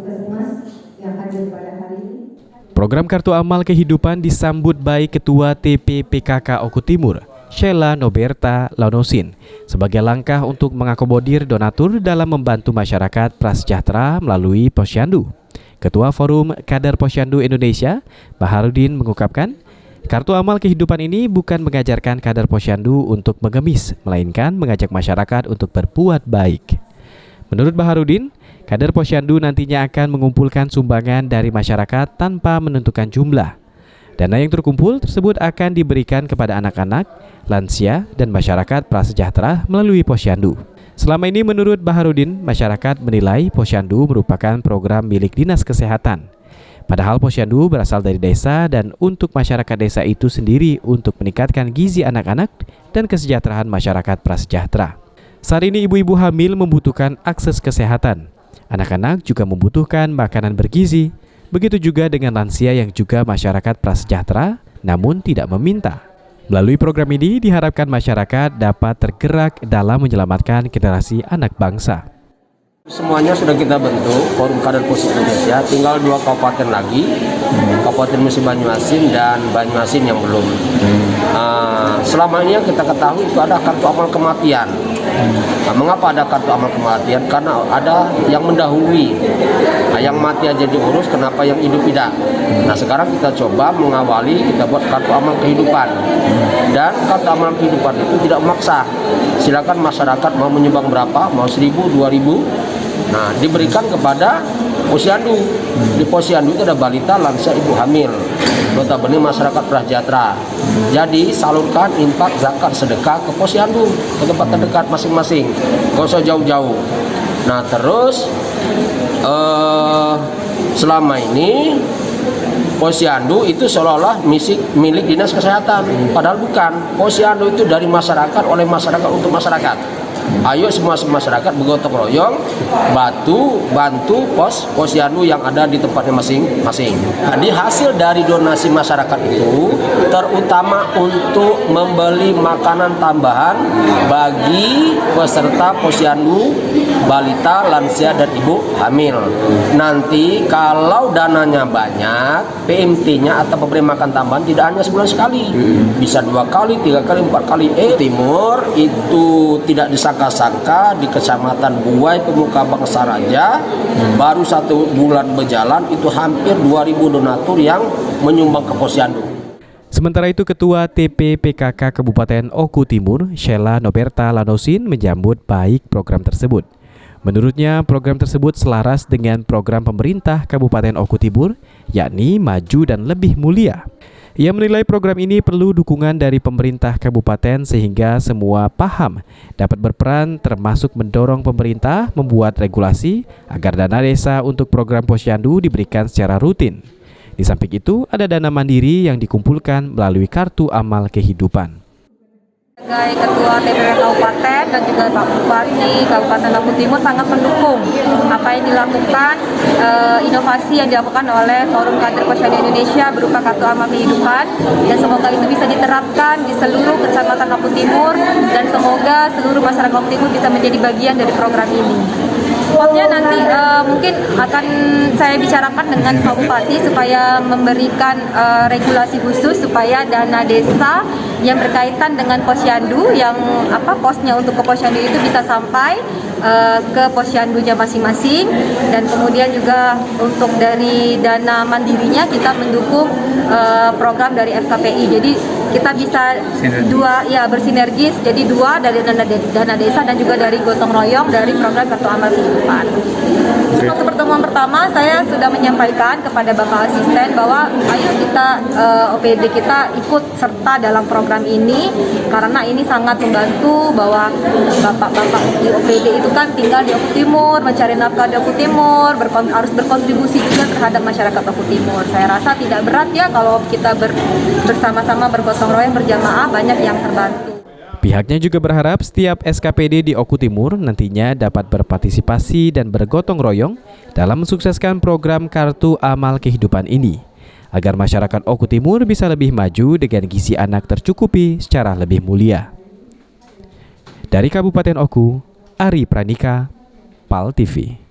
Puskesmas yang hadir pada hari ini. Program Kartu Amal Kehidupan disambut baik Ketua TP/PKK Oku Timur, Sheila Noberta Launosin, sebagai langkah untuk mengakomodir donatur dalam membantu masyarakat prasejahtera melalui Posyandu. Ketua Forum Kader Posyandu Indonesia, Baharudin, mengungkapkan, Kartu Amal Kehidupan ini bukan mengajarkan kader Posyandu untuk mengemis, melainkan mengajak masyarakat untuk berbuat baik. Menurut Baharudin, kader Posyandu nantinya akan mengumpulkan sumbangan dari masyarakat tanpa menentukan jumlah. Dana yang terkumpul tersebut akan diberikan kepada anak-anak, lansia, dan masyarakat prasejahtera melalui Posyandu. Selama ini menurut Baharudin, masyarakat menilai Posyandu merupakan program milik Dinas Kesehatan. Padahal Posyandu berasal dari desa dan untuk masyarakat desa itu sendiri untuk meningkatkan gizi anak-anak dan kesejahteraan masyarakat prasejahtera. Saat ini ibu-ibu hamil membutuhkan akses kesehatan. Anak-anak juga membutuhkan makanan bergizi. Begitu juga dengan lansia yang juga masyarakat prasejahtera namun tidak meminta. Melalui program ini diharapkan masyarakat dapat tergerak dalam menyelamatkan generasi anak bangsa. Semuanya sudah kita bentuk, Forum Kader Posyandu Indonesia, tinggal 2 kabupaten lagi, Kabupaten Musi Banyuasin dan Banyuasin yang belum. Selama ini yang kita ketahui itu ada kartu amal kematian. Mengapa ada kartu amal kematian? Karena ada yang mendahului. Yang mati aja diurus, kenapa yang hidup tidak? Nah sekarang kita coba mengawali, kita buat kartu amal kehidupan. Dan kartu amal kehidupan itu tidak memaksa. Silakan masyarakat mau menyumbang berapa, mau 1.000, 2.000. Nah, diberikan kepada Posyandu. Di Posyandu itu ada balita, lansia, ibu hamil. Notabene masyarakat prasejahtera. Jadi salurkan infak, zakat, sedekah ke Posyandu, ke tempat terdekat masing-masing. Gak usah jauh-jauh. Nah, terus selama ini Posyandu itu seolah-olah milik Dinas Kesehatan. Padahal bukan. Posyandu itu dari masyarakat, oleh masyarakat, untuk masyarakat. Ayo semua masyarakat bergotong royong bantu Posyandu yang ada di tempatnya masing-masing. Jadi hasil dari donasi masyarakat itu terutama untuk membeli makanan tambahan bagi peserta Posyandu, balita, lansia, dan ibu hamil. Nanti kalau dananya banyak, PMT-nya atau pemberi makan tambahan tidak hanya sebulan sekali, bisa 2 kali, 3 kali, 4 kali. Timur itu tidak disangka-sangka di Kecamatan Buai Pemuka Bangsa Raja, baru 1 bulan berjalan itu hampir 2.000 donatur yang menyumbang ke Posyandu. Sementara itu Ketua TP/PKK Kabupaten Oku Timur, Sheila Noberta Launosin, menyambut baik program tersebut. Menurutnya program tersebut selaras dengan program pemerintah Kabupaten Oku Timur, yakni Maju dan Lebih Mulia. Ia menilai program ini perlu dukungan dari pemerintah kabupaten sehingga semua paham dapat berperan, termasuk mendorong pemerintah membuat regulasi agar dana desa untuk program Posyandu diberikan secara rutin. Di samping itu ada dana mandiri yang dikumpulkan melalui Kartu Amal Kehidupan. Sebagai Ketua TPP Kabupaten dan juga Pak Bupati Kabupaten Oku Timur sangat mendukung apa yang dilakukan, inovasi yang dilakukan oleh Forum Kader Posyandu Indonesia berupa Kartu Amal Kehidupan, dan semoga itu bisa diterapkan di seluruh Kecamatan Oku Timur dan semoga seluruh masyarakat Oku Timur bisa menjadi bagian dari program ini. Pokoknya nanti mungkin akan saya bicarakan dengan Pak Bupati supaya memberikan regulasi khusus supaya dana desa yang berkaitan dengan Posyandu yang posnya untuk ke Posyandu itu bisa sampai ke Posyandunya masing-masing, dan kemudian juga untuk dari dana mandirinya kita mendukung program dari FKPI. Jadi kita bisa bersinergis, jadi 2 dari dana desa dan juga dari gotong royong dari program Kartu Amal Kehidupan. Waktu pertemuan pertama saya sudah menyampaikan kepada Bapak Asisten bahwa ayo kita OPD kita ikut serta dalam program ini karena ini sangat membantu, bahwa bapak-bapak di OPD itu kan tinggal di Oku Timur, mencari nafkah di Oku Timur, harus berkontribusi juga terhadap masyarakat Oku Timur. Saya rasa tidak berat ya kalau kita bersama-sama bergotong royong berjamaah, banyak yang terbantu. Pihaknya juga berharap setiap SKPD di Oku Timur nantinya dapat berpartisipasi dan bergotong royong dalam mensukseskan program Kartu Amal Kehidupan ini, agar masyarakat Oku Timur bisa lebih maju dengan gizi anak tercukupi secara lebih mulia. Dari Kabupaten Oku, Ari Pranika, PAL TV.